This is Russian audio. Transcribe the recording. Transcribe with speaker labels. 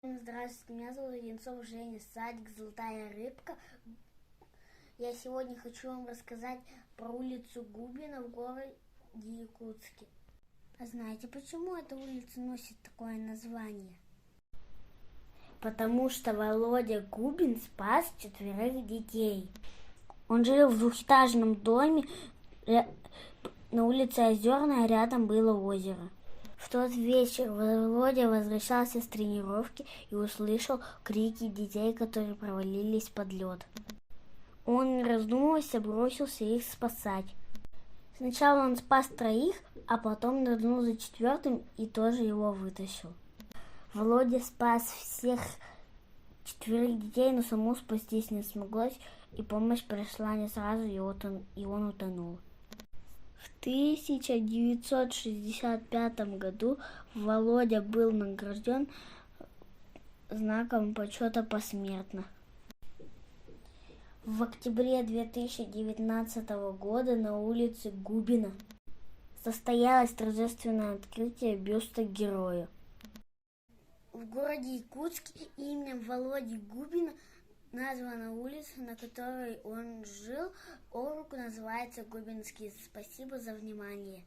Speaker 1: Здравствуйте, меня зовут Одинцов Женя, садик «Золотая рыбка». Я сегодня хочу вам рассказать про улицу Губина в городе Якутске. А знаете, почему эта улица носит такое название? Потому что Володя Губин спас 4 детей. Он жил в двухэтажном доме на улице Озерная, рядом было озеро. В тот вечер Володя возвращался с тренировки и услышал крики детей, которые провалились под лед. Он, не раздумываясь, бросился их спасать. Сначала он спас 3, а потом нырнул за 4 и тоже его вытащил. Володя спас всех 4 детей, но саму спастись не смоглось, и помощь пришла не сразу, и он утонул. В 1965 году Володя был награжден знаком почета посмертно. В октябре 2019 года на улице Губина состоялось торжественное открытие бюста героя. В городе Якутске именем Володи Губина названа улица, на которой он жил. Округ называется Губинский. Спасибо за внимание.